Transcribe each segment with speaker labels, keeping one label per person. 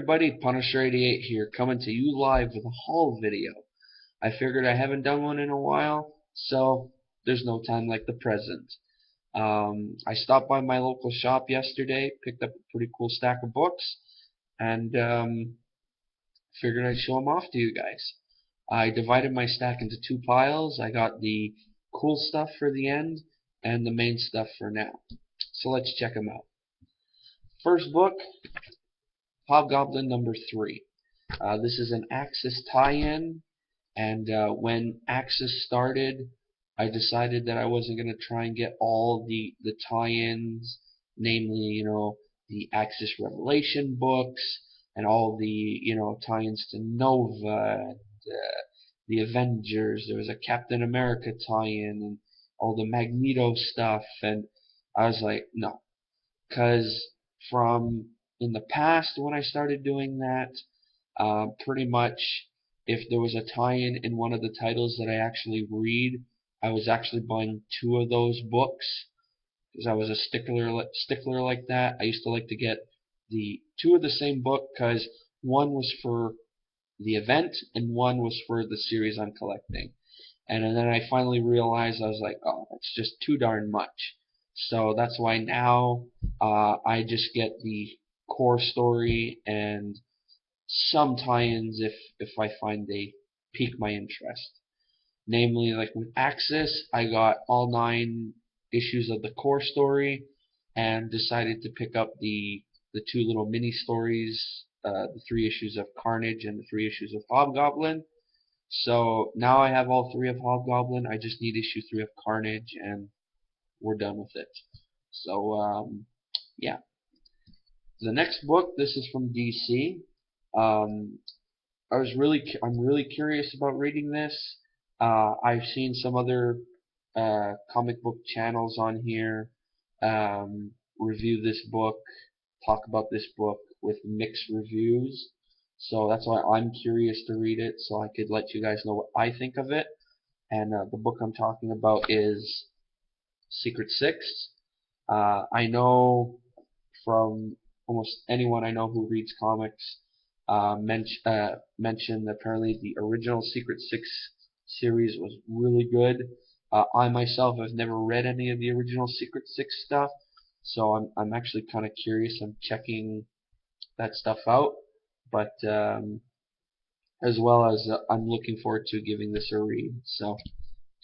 Speaker 1: everybody, Punisher88 here, coming to you live with a haul video. I figured I haven't done one in a while, so there's no time like the present. I stopped by my local shop yesterday, picked up a pretty cool stack of books, and figured I'd show them off to you guys. I divided my stack into two piles. I got the cool stuff for the end and the main stuff for now. So let's check them out. First book, Hobgoblin number 3. This is an Axis tie-in, and when Axis started, I decided that I wasn't going to try and get all the tie-ins, namely, the Axis Revelation books, and all the, tie-ins to Nova, and the Avengers. There was a Captain America tie-in, and all the Magneto stuff, and I was like, no, because from in the past when I started doing that, pretty much if there was a tie-in in one of the titles that I actually read, I was actually buying two of those books because I was a stickler like that. I used to like to get the two of the same book because one was for the event and one was for the series I'm collecting. And then I finally realized, I was like, oh, that's just too darn much. So that's why now I just get the core story and some tie-ins if I find they pique my interest. Namely, like with Axis, I got all 9 issues of the core story and decided to pick up the two little mini stories, the 3 issues of Carnage and the 3 issues of Hobgoblin. So now I have all 3 of Hobgoblin. I just need issue 3 of Carnage, and we're done with it. So yeah. The next book, this is from DC. I'm really curious about reading this. I've seen some other comic book channels on here review this book, talk about this book with mixed reviews. So that's why I'm curious to read it, so I could let you guys know what I think of it. And the book I'm talking about is Secret Six. I know from almost anyone I know who reads comics mentioned apparently the original Secret Six series was really good. I myself have never read any of the original Secret Six stuff, so I'm actually kind of curious. I'm checking that stuff out, but as well as I'm looking forward to giving this a read. So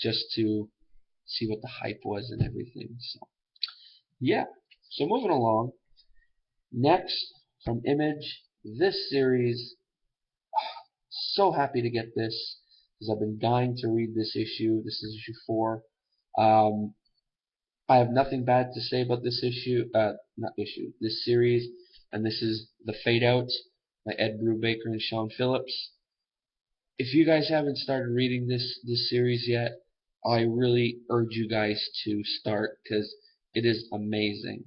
Speaker 1: just to see what the hype was and everything. So yeah. So moving along. Next from Image, this series. So happy to get this because I've been dying to read this issue. This is issue 4. I have nothing bad to say about this this series, and this is The Fade Out by Ed Brubaker and Sean Phillips. If you guys haven't started reading this series yet, I really urge you guys to start because it is amazing.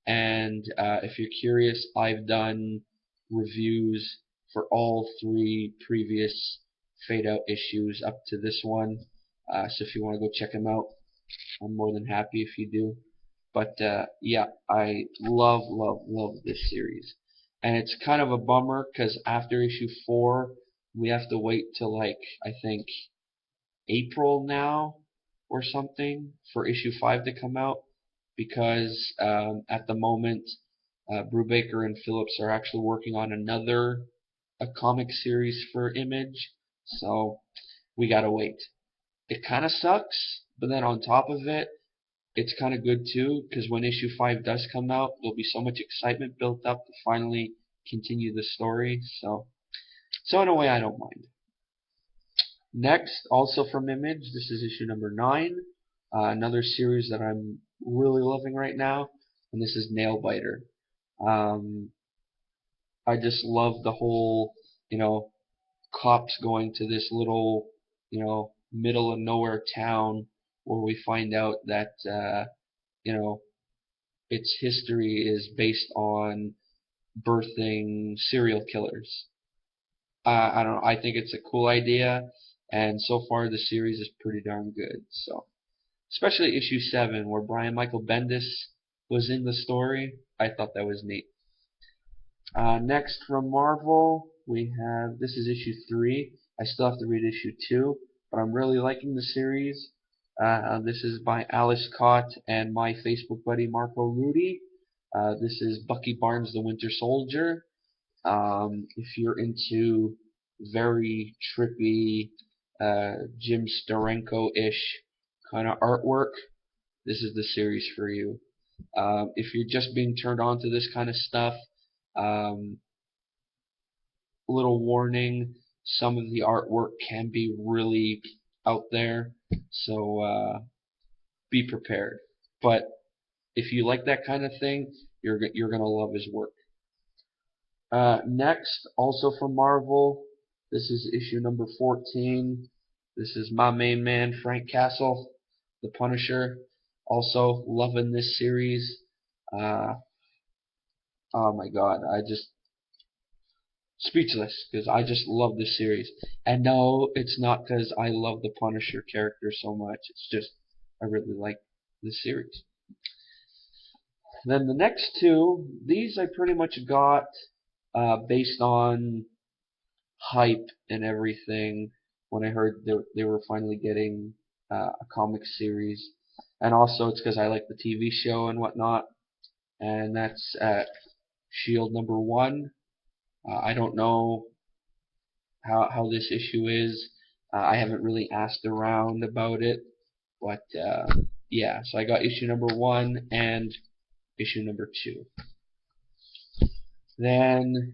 Speaker 1: And if you're curious, I've done reviews for all 3 previous Fade Out issues up to this one. So if you want to go check them out, I'm more than happy if you do. But yeah, I love this series. And it's kind of a bummer because after issue 4, we have to wait till I think April now or something for issue 5 to come out because at the moment Brubaker and Phillips are actually working on a comic series for Image, so we gotta wait. It kind of sucks, but then on top of it, it's kind of good too because when issue 5 does come out, there'll be so much excitement built up to finally continue the story. So in a way, I don't mind. Next, also from Image, this is issue number 9, another series that I'm really loving right now, and this is Nailbiter. I just love the whole, cops going to this little, middle of nowhere town where we find out that, its history is based on birthing serial killers. I don't know. I think it's a cool idea, and so far the series is pretty darn good. So, especially issue 7, where Brian Michael Bendis was in the story, I thought that was neat. Next from Marvel, we have, this is issue 3. I still have to read issue 2, but I'm really liking the series. This is by Alice Cott and my Facebook buddy Marco Rudy. This is Bucky Barnes the Winter Soldier. If you're into very trippy, Jim Steranko-ish kind of artwork, this is the series for you. If you're just being turned on to this kind of stuff, um, little warning, some of the artwork can be really out there, so be prepared. But if you like that kind of thing, you're gonna love his work. Next, also from Marvel, this is issue number 14. This is my main man, Frank Castle, the Punisher. Also loving this series. Uh, oh my God, I just speechless because I just love this series. And no, it's not because I love the Punisher character so much. It's just I really like this series. Then the next two, these I pretty much got based on hype and everything when I heard they were finally getting a comic series. And also it's because I like the TV show and whatnot. And that's Shield number 1. I don't know how this issue is. I haven't really asked around about it, but yeah. So I got issue number 1 and issue number 2. Then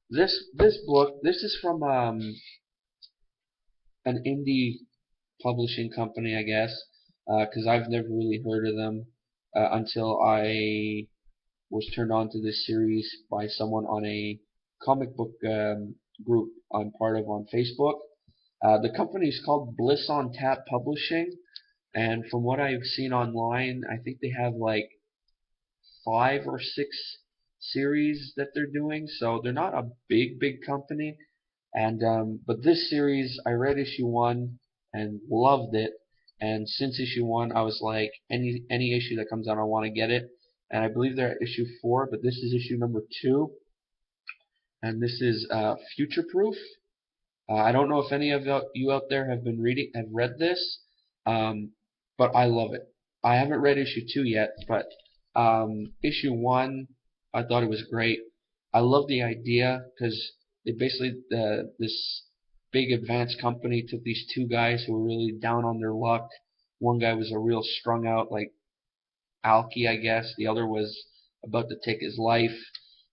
Speaker 1: this book, this is from an indie publishing company, I guess, because I've never really heard of them until I was turned on to this series by someone on a comic book group I'm part of on Facebook. The company is called Bliss on Tap Publishing, and from what I've seen online, I think they have like 5 or 6 series that they're doing, so they're not a big company. And but this series, I read issue 1 and loved it, and since issue 1, I was like, any issue that comes out, I want to get it. And I believe they're at issue 4, but this is issue number 2, and this is Future Proof. I don't know if any of you out there have read this, um, but I love it. I haven't read issue 2 yet, but issue 1, I thought it was great. I love the idea because it basically this big advanced company took these 2 guys who were really down on their luck. One guy was a real strung out like alky, I guess. The other was about to take his life.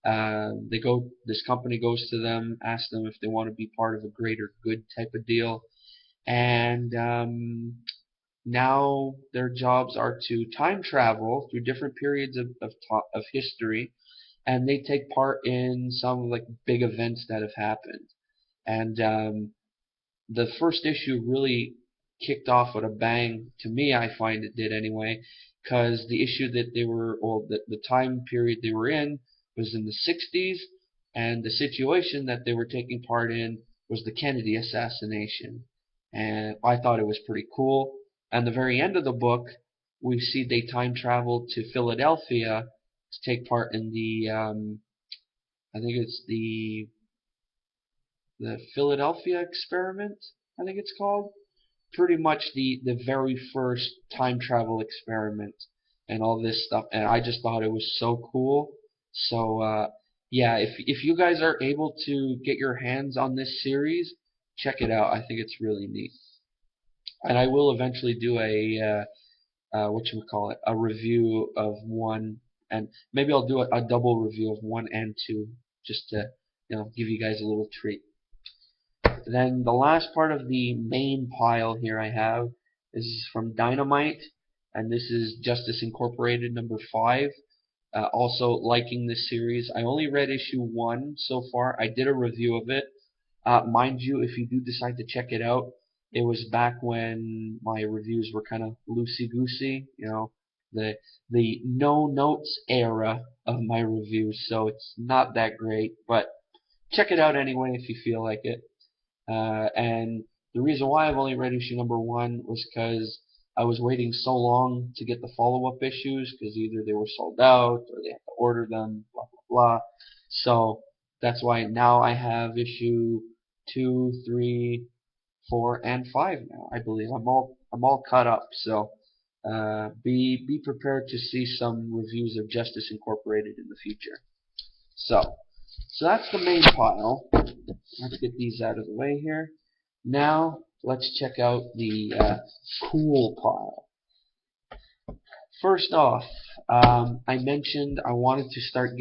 Speaker 1: This company goes to them, asks them if they want to be part of a greater good type of deal, and now their jobs are to time travel through different periods of history, and they take part in some like big events that have happened. And the first issue really kicked off with a bang. To me, I find it did anyway, because the issue that they were, or the time period they were in, was in the 60s, and the situation that they were taking part in was the Kennedy assassination. And I thought it was pretty cool. And the very end of the book, we see they time traveled to Philadelphia to take part in the, I think it's the Philadelphia experiment, I think it's called. Pretty much the very first time travel experiment and all this stuff. And I just thought it was so cool. So yeah, if you guys are able to get your hands on this series, check it out. I think it's really neat. And I will eventually do what you would call it, a review of 1, and maybe I'll do a double review of 1 and 2, just to give you guys a little treat. Then the last part of the main pile here I have is from Dynamite, and this is Justice Incorporated number 5. Also liking this series. I only read issue 1 so far. I did a review of it. Mind you, if you do decide to check it out, it was back when my reviews were kind of loosey-goosey, the no notes era of my reviews, so it's not that great, but check it out anyway if you feel like it. And the reason why I've only read issue number 1 was because I was waiting so long to get the follow-up issues because either they were sold out or they had to order them, blah, blah, blah. So that's why now I have issue 2, 3, 4, and 5 now. I believe I'm all caught up. So be prepared to see some reviews of Justice Incorporated in the future. So that's the main pile. Let's get these out of the way here. Now let's check out the cool pile. First off, I mentioned I wanted to start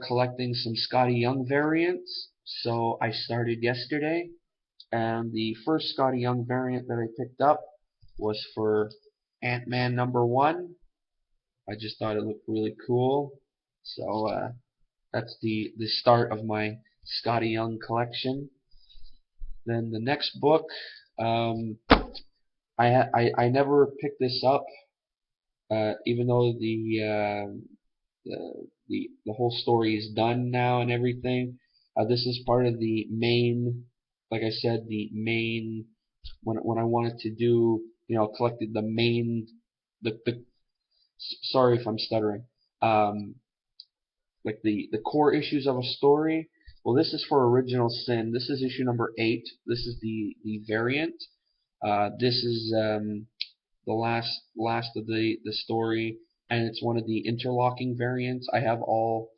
Speaker 1: collecting some Scotty Young variants. So I started yesterday, and the first Scotty Young variant that I picked up was for Ant-Man #1. I just thought it looked really cool. So that's the start of my Scotty Young collection. Then the next book, um, I never picked this up, even though the whole story is done now and everything. This is part of the main, like I said, the main when I wanted to do, collected the main, the sorry if I'm stuttering, um, like the core issues of a story. Well, this is for Original Sin. This is issue number 8. This is the variant. This is the last of the story, and it's one of the interlocking variants. I have all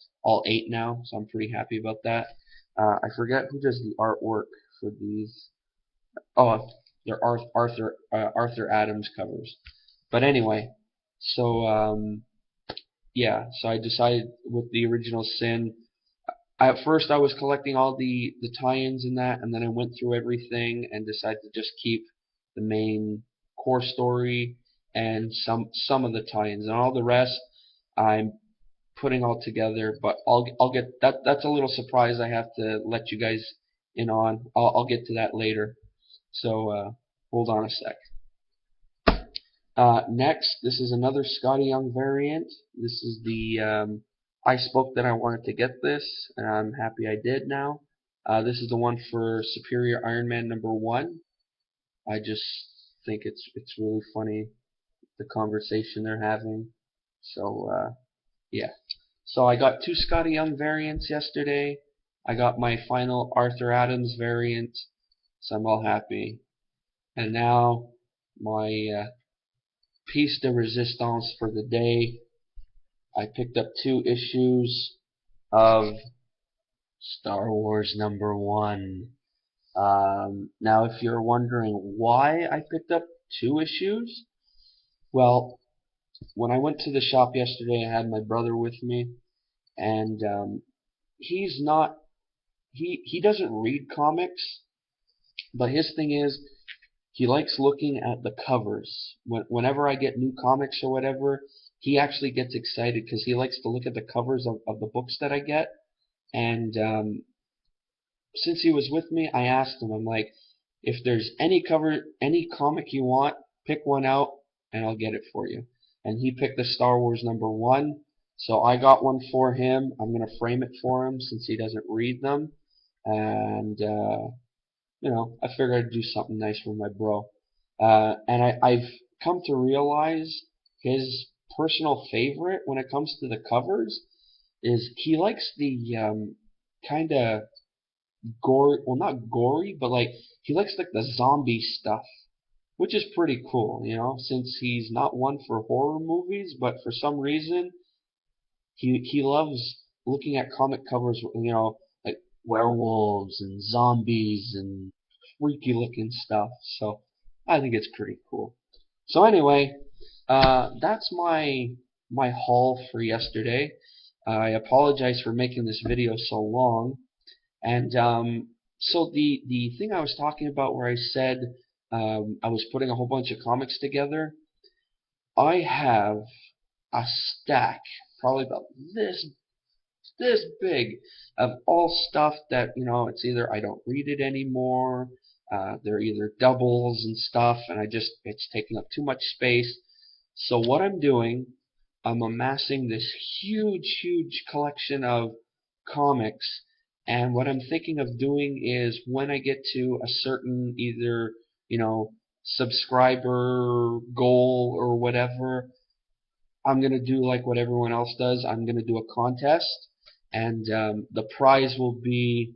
Speaker 1: 8 now, so I'm pretty happy about that. I forget who does the artwork for these. Oh, they're Arthur Adams covers. But anyway, so yeah, so I decided with the Original Sin. At first, I was collecting all the tie-ins in that, and then I went through everything and decided to just keep the main core story and some of the tie-ins, and all the rest I'm putting all together. But I'll get that. That's a little surprise I have to let you guys in on. I'll get to that later. So hold on a sec. Next, this is another Scotty Young variant. This is the I spoke that I wanted to get this, and I'm happy I did now. This is the one for Superior Iron Man #1. I just think it's really funny, the conversation they're having. So yeah. So I got 2 Scotty Young variants yesterday. I got my final Arthur Adams variant, so I'm all happy. And now my piece de resistance for the day. I picked up 2 issues of Star Wars #1. Now, if you're wondering why I picked up 2 issues, well, when I went to the shop yesterday, I had my brother with me, and he's not he doesn't read comics, but his thing is he likes looking at the covers. Whenever I get new comics or whatever, he actually gets excited because he likes to look at the covers of the books that I get. And since he was with me, I asked him, I'm like, if there's any comic you want, pick one out and I'll get it for you. And he picked the Star Wars #1. So I got one for him. I'm going to frame it for him since he doesn't read them. And I figured I'd do something nice for my bro. And I've come to realize his personal favorite when it comes to the covers is he likes the kind of gory, well, not gory, but like he likes like the zombie stuff, which is pretty cool, since he's not one for horror movies, but for some reason he loves looking at comic covers, like werewolves and zombies and freaky looking stuff. So I think it's pretty cool. So anyway, that's my haul for yesterday. I apologize for making this video so long. And so the thing I was talking about where I said I was putting a whole bunch of comics together, I have a stack, probably about this big, of all stuff that it's either I don't read it anymore, they're either doubles and stuff, and it's taking up too much space. So what I'm doing, I'm amassing this huge collection of comics, and what I'm thinking of doing is when I get to a certain either subscriber goal or whatever, I'm gonna do like what everyone else does. I'm gonna do a contest, and the prize will be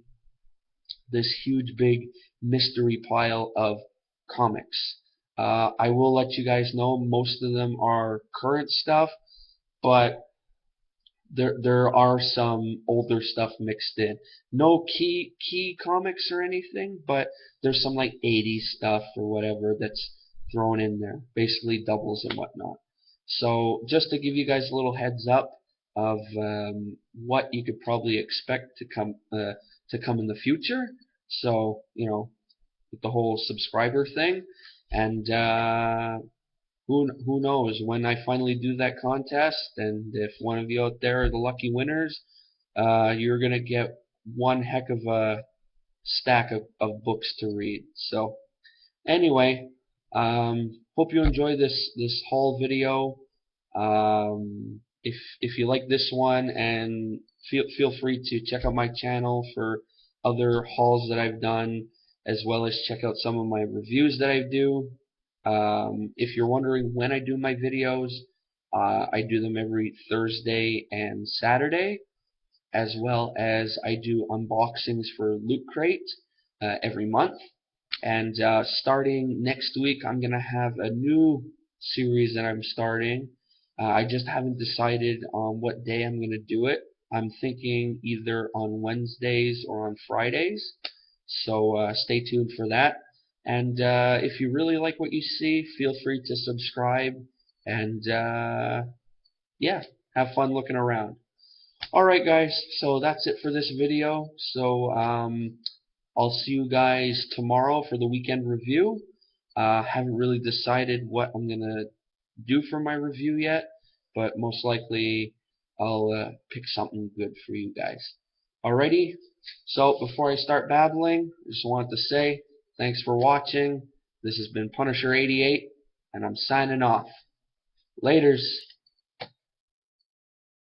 Speaker 1: this huge big mystery pile of comics. I will let you guys know most of them are current stuff, but there are some older stuff mixed in. No key comics or anything, but there's some like 80s stuff or whatever that's thrown in there. Basically doubles and whatnot. So just to give you guys a little heads up of what you could probably expect to come in the future. So with the whole subscriber thing, and who knows when I finally do that contest, and if one of you out there are the lucky winners, you're gonna get one heck of a stack of books to read. So anyway, hope you enjoy this haul video. If you like this one, and feel free to check out my channel for other hauls that I've done, as well as check out some of my reviews that I do. If you're wondering when I do my videos, I do them every Thursday and Saturday, as well as I do unboxings for Loot Crate every month. And starting next week, I'm going to have a new series that I'm starting. I just haven't decided on what day I'm going to do it. I'm thinking either on Wednesdays or on Fridays. So stay tuned for that. And if you really like what you see, feel free to subscribe. And yeah, have fun looking around. Alright guys, so that's it for this video. So I'll see you guys tomorrow for the weekend review. Haven't really decided what I'm gonna do for my review yet, but most likely I'll pick something good for you guys. Alrighty, so before I start babbling, I just wanted to say thanks for watching. This has been Punisher 88, and I'm signing off. Laters.